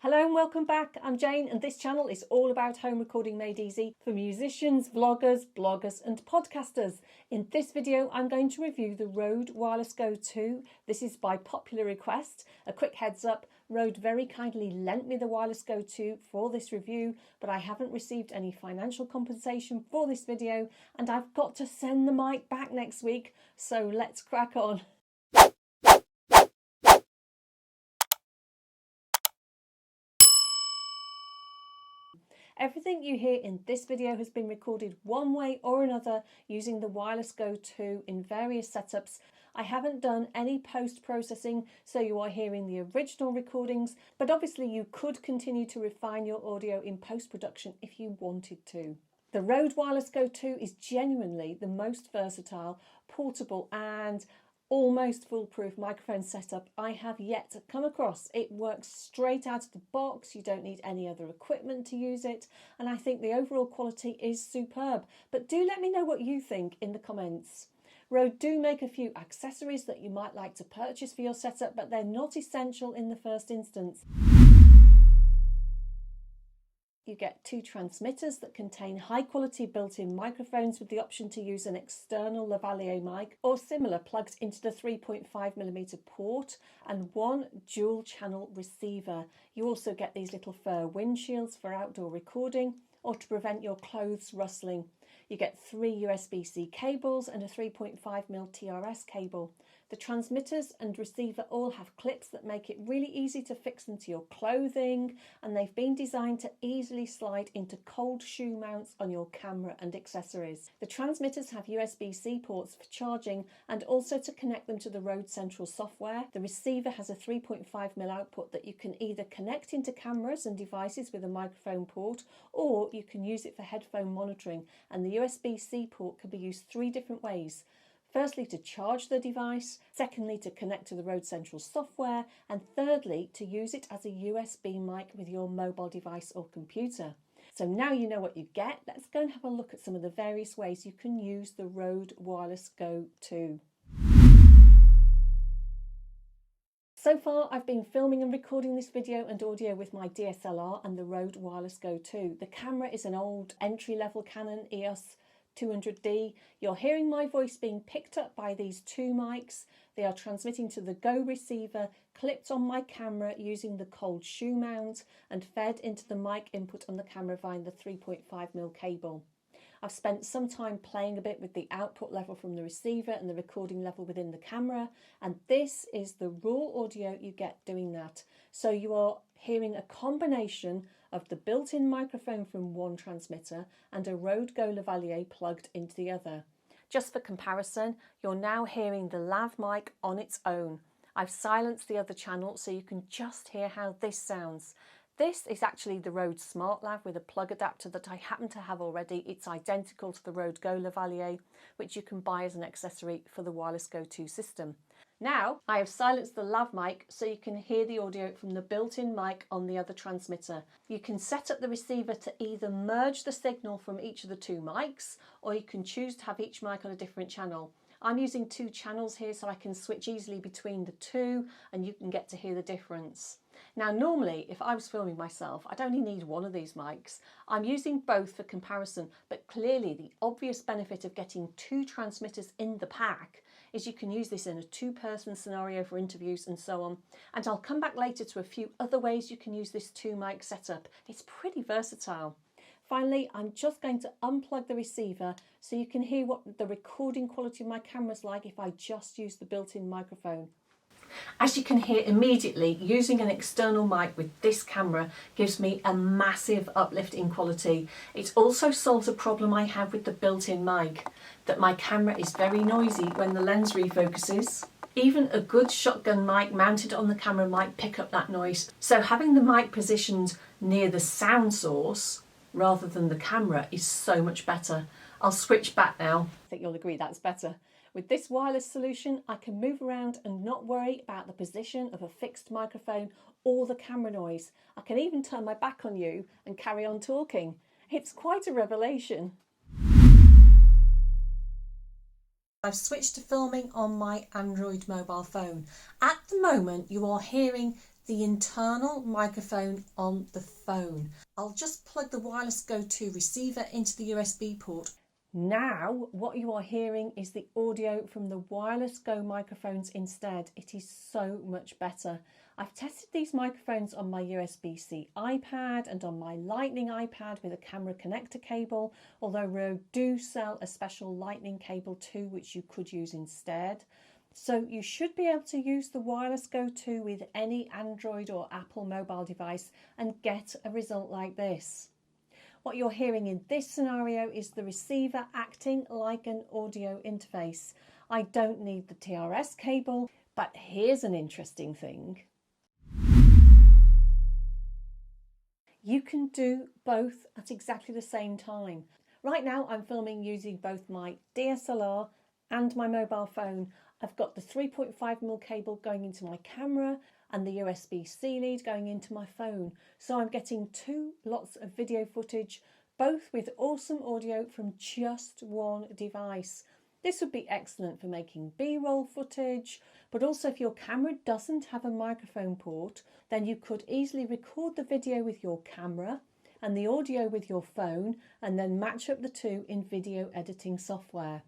Hello and welcome back. I'm Jane and this channel is all about home recording made easy for musicians, vloggers, bloggers and podcasters. In this video I'm going to review the RØDE Wireless Go 2. This is by popular request. A quick heads up, RØDE very kindly lent me the Wireless Go 2 for this review, but I haven't received any financial compensation for this video and I've got to send the mic back next week, so let's crack on. Everything you hear in this video has been recorded one way or another using the Wireless Go 2 in various setups. I haven't done any post-processing, so you are hearing the original recordings, but obviously you could continue to refine your audio in post-production if you wanted to. The RØDE Wireless Go 2 is genuinely the most versatile, portable and almost foolproof microphone setup I have yet to come across. It works straight out of the box, you don't need any other equipment to use it, and I think the overall quality is superb. But do let me know what you think in the comments. RØDE do make a few accessories that you might like to purchase for your setup, but they're not essential in the first instance. You get two transmitters that contain high quality built-in microphones with the option to use an external lavalier mic or similar plugged into the 3.5mm port, and one dual channel receiver. You also get these little fur windshields for outdoor recording or to prevent your clothes rustling. You get 3 USB-C cables and a 3.5mm TRS cable. The transmitters and receiver all have clips that make it really easy to fix into your clothing, and they've been designed to easily slide into cold shoe mounts on your camera and accessories. The transmitters have USB-C ports for charging and also to connect them to the RØDE Central software. The receiver has a 3.5mm output that you can either connect into cameras and devices with a microphone port, or you can use it for headphone monitoring, and the USB-C port can be used 3 different ways. Firstly, to charge the device, secondly, to connect to the RØDE Central software, and thirdly, to use it as a USB mic with your mobile device or computer. So now you know what you get, let's go and have a look at some of the various ways you can use the RØDE Wireless Go 2. So far I've been filming and recording this video and audio with my DSLR and the RØDE Wireless Go 2. The camera is an old entry-level Canon EOS 200D. You're hearing my voice being picked up by these 2 mics. They are transmitting to the Go receiver, clipped on my camera using the cold shoe mount, and fed into the mic input on the camera via the 3.5mm cable. I've spent some time playing a bit with the output level from the receiver and the recording level within the camera, and this is the raw audio you get doing that. So you are hearing a combination of the built-in microphone from one transmitter and a RØDE Go lavalier plugged into the other. Just for comparison, you're now hearing the lav mic on its own. I've silenced the other channel so you can just hear how this sounds. This is actually the RØDE Smart Lav with a plug adapter that I happen to have already. It's identical to the RØDE Go lavalier, which you can buy as an accessory for the Wireless Go 2 system. Now I have silenced the lav mic so you can hear the audio from the built-in mic on the other transmitter. You can set up the receiver to either merge the signal from each of the 2 mics, or you can choose to have each mic on a different channel. I'm using 2 channels here so I can switch easily between the 2 and you can get to hear the difference. Now normally if I was filming myself I'd only need one of these mics. I'm using both for comparison, but clearly the obvious benefit of getting 2 transmitters in the pack is you can use this in a 2-person scenario for interviews and so on. And I'll come back later to a few other ways you can use this 2 mic setup. It's pretty versatile. Finally, I'm just going to unplug the receiver so you can hear what the recording quality of my camera is like if I just use the built-in microphone. As you can hear immediately, using an external mic with this camera gives me a massive uplift in quality. It also solves a problem I have with the built-in mic, that my camera is very noisy when the lens refocuses. Even a good shotgun mic mounted on the camera might pick up that noise. So having the mic positioned near the sound source rather than the camera is so much better. I'll switch back now. I think you'll agree that's better. With this wireless solution, I can move around and not worry about the position of a fixed microphone or the camera noise. I can even turn my back on you and carry on talking. It's quite a revelation. I've switched to filming on my Android mobile phone. At the moment, you are hearing the internal microphone on the phone. I'll just plug the wireless Go-To receiver into the USB port. Now what you are hearing is the audio from the wireless Go microphones instead. It is so much better. I've tested these microphones on my USB-C iPad and on my Lightning iPad with a camera connector cable, although RØDE do sell a special Lightning cable too, which you could use instead. So you should be able to use the wireless Go-To with any Android or Apple mobile device and get a result like this. What you're hearing in this scenario is the receiver acting like an audio interface. I don't need the TRS cable, but here's an interesting thing. You can do both at exactly the same time. Right now I'm filming using both my DSLR and my mobile phone. I've got the 3.5mm cable going into my camera and the USB-C lead going into my phone. So I'm getting two lots of video footage, both with awesome audio from just one device. This would be excellent for making B-roll footage, but also if your camera doesn't have a microphone port, then you could easily record the video with your camera and the audio with your phone and then match up the two in video editing software.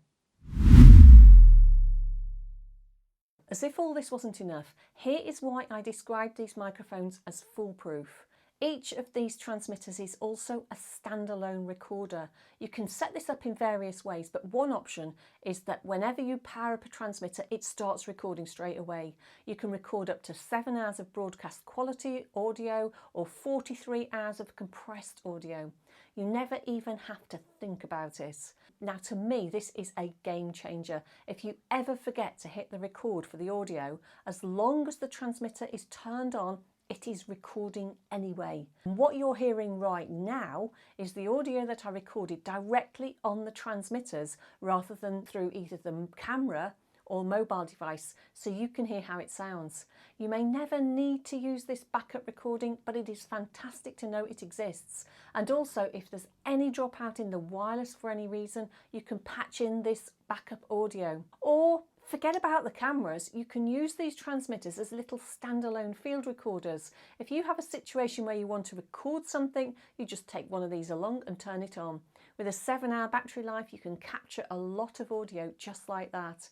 As if all this wasn't enough, here is why I describe these microphones as foolproof. Each of these transmitters is also a standalone recorder. You can set this up in various ways, but one option is that whenever you power up a transmitter, it starts recording straight away. You can record up to 7 hours of broadcast quality audio or 43 hours of compressed audio. You never even have to think about it. Now, to me, this is a game changer. If you ever forget to hit the record for the audio, as long as the transmitter is turned on, it is recording anyway. And what you're hearing right now is the audio that I recorded directly on the transmitters rather than through either the camera or mobile device, so you can hear how it sounds. You may never need to use this backup recording, but it is fantastic to know it exists. And also, if there's any dropout in the wireless for any reason, you can patch in this backup audio. Or forget about the cameras, you can use these transmitters as little standalone field recorders. If you have a situation where you want to record something, you just take one of these along and turn it on. With a 7-hour battery life, you can capture a lot of audio just like that.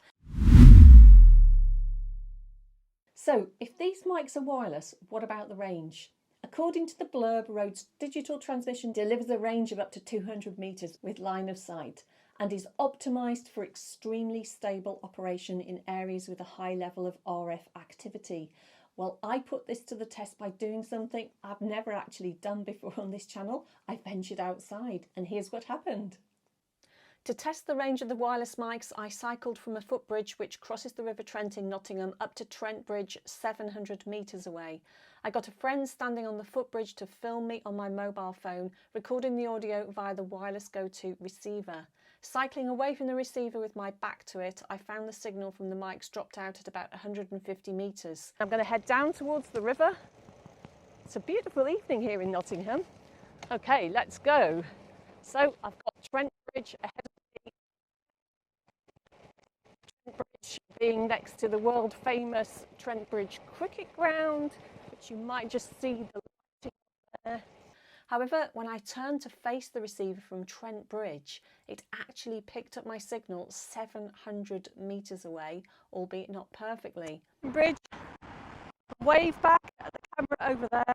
So, if these mics are wireless, what about the range? According to the blurb, RØDE's digital transmission delivers a range of up to 200 meters with line of sight and is optimized for extremely stable operation in areas with a high level of RF activity. Well, I put this to the test by doing something I've never actually done before on this channel. I ventured outside, and here's what happened. To test the range of the wireless mics, I cycled from a footbridge which crosses the River Trent in Nottingham up to Trent Bridge 700 metres away. I got a friend standing on the footbridge to film me on my mobile phone, recording the audio via the wireless Go-To receiver. Cycling away from the receiver with my back to it, I found the signal from the mics dropped out at about 150 metres. I'm going to head down towards the river. It's a beautiful evening here in Nottingham. Okay, let's go. So I've got Trent Bridge ahead of me. Trent Bridge being next to the world famous Trent Bridge cricket ground, which you might just see the lighting there. However, when I turned to face the receiver from Trent Bridge, it actually picked up my signal 700 metres away, albeit not perfectly. Bridge, wave back at the camera over there.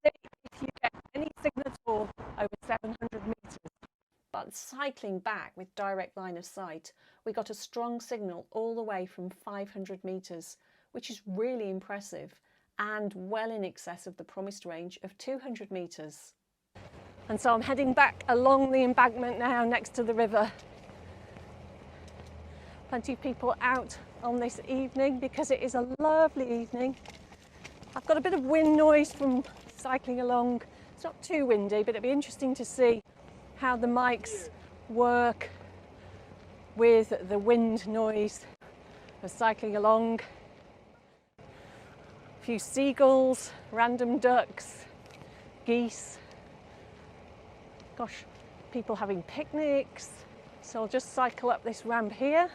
See if you get any signal at all over 700 metres. But cycling back with direct line of sight, we got a strong signal all the way from 500 metres, which is really impressive and well in excess of the promised range of 200 metres. And so I'm heading back along the embankment now next to the river. Plenty of people out on this evening because it is a lovely evening. I've got a bit of wind noise from cycling along. It's not too windy, but it'd be interesting to see how the mics work with the wind noise of cycling along. A few seagulls, random ducks, geese. Gosh, people having picnics. So I'll just cycle up this ramp here.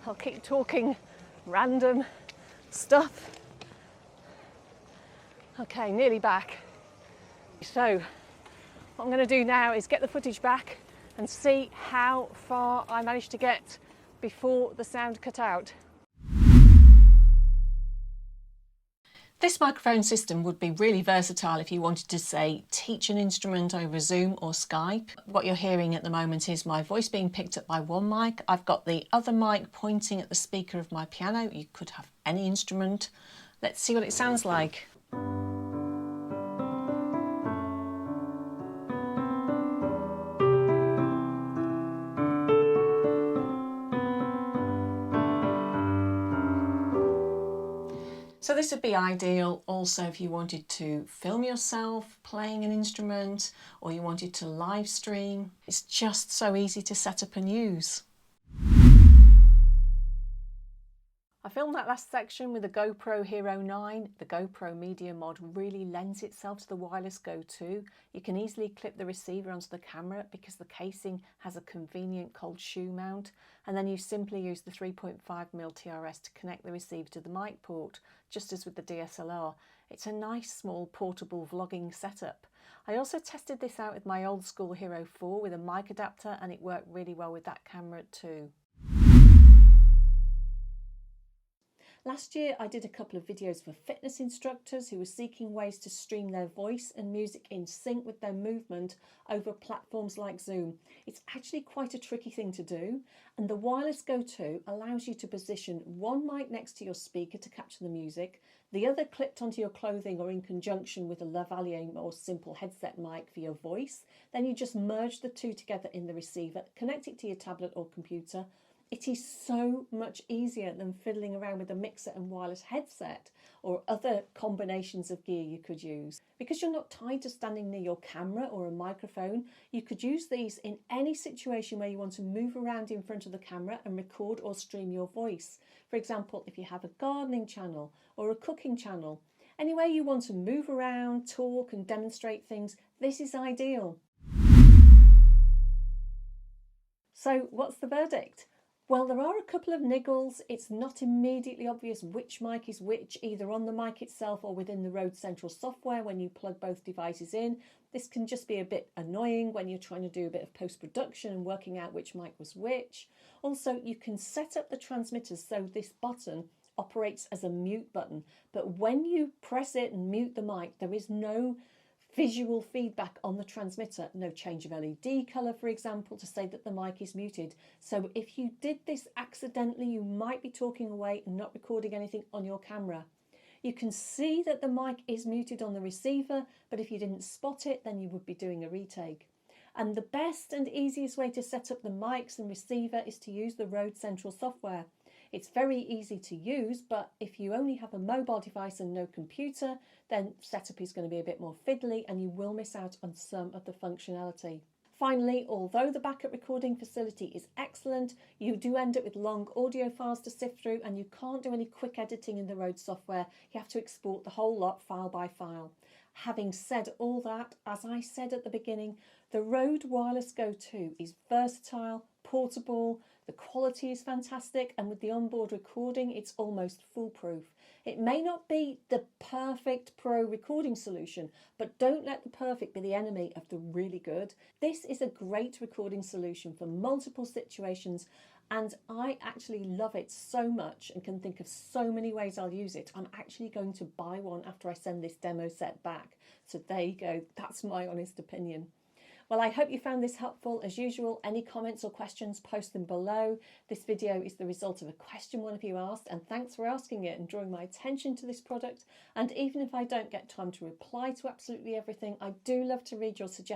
I'll keep talking random stuff. Okay, nearly back. So what I'm going to do now is get the footage back and see how far I managed to get before the sound cut out. This microphone system would be really versatile if you wanted to, say, teach an instrument over Zoom or Skype. What you're hearing at the moment is my voice being picked up by one mic. I've got the other mic pointing at the speaker of my piano. You could have any instrument. Let's see what it sounds like. So this would be ideal also if you wanted to film yourself playing an instrument or you wanted to live stream. It's just so easy to set up and use. I filmed that last section with the GoPro Hero 9. The GoPro Media Mod really lends itself to the Wireless Go 2. You can easily clip the receiver onto the camera because the casing has a convenient cold shoe mount, and then you simply use the 3.5mm TRS to connect the receiver to the mic port, just as with the DSLR. It's a nice small portable vlogging setup. I also tested this out with my old school Hero 4 with a mic adapter, and it worked really well with that camera too. Last year I did a couple of videos for fitness instructors who were seeking ways to stream their voice and music in sync with their movement over platforms like Zoom. It's actually quite a tricky thing to do, and the Wireless Go 2 allows you to position one mic next to your speaker to capture the music, the other clipped onto your clothing or in conjunction with a lavalier or simple headset mic for your voice. Then you just merge the two together in the receiver, connect it to your tablet or computer. It is so much easier than fiddling around with a mixer and wireless headset or other combinations of gear you could use. Because you're not tied to standing near your camera or a microphone, you could use these in any situation where you want to move around in front of the camera and record or stream your voice. For example, if you have a gardening channel or a cooking channel, anywhere you want to move around, talk and demonstrate things, this is ideal. So what's the verdict? Well, there are a couple of niggles. It's not immediately obvious which mic is which, either on the mic itself or within the RØDE Central software when you plug both devices in. This can just be a bit annoying when you're trying to do a bit of post-production and working out which mic was which. Also, you can set up the transmitters so this button operates as a mute button, but when you press it and mute the mic, there is no visual feedback on the transmitter, no change of LED colour, for example, to say that the mic is muted. So if you did this accidentally, you might be talking away and not recording anything on your camera. You can see that the mic is muted on the receiver, but if you didn't spot it, then you would be doing a retake. And the best and easiest way to set up the mics and receiver is to use the RØDE Central software. It's very easy to use, but if you only have a mobile device and no computer, then setup is going to be a bit more fiddly and you will miss out on some of the functionality. Finally, although the backup recording facility is excellent, you do end up with long audio files to sift through and you can't do any quick editing in the RØDE software. You have to export the whole lot file by file. Having said all that, as I said at the beginning, the RØDE Wireless Go 2 is versatile, portable, the quality is fantastic, and with the onboard recording, it's almost foolproof. It may not be the perfect pro recording solution, but don't let the perfect be the enemy of the really good. This is a great recording solution for multiple situations, and I actually love it so much and can think of so many ways I'll use it. I'm actually going to buy one after I send this demo set back. So there you go, that's my honest opinion. Well, I hope you found this helpful. As usual, any comments or questions, post them below. This video is the result of a question one of you asked, and thanks for asking it and drawing my attention to this product. And even if I don't get time to reply to absolutely everything, I do love to read your suggestions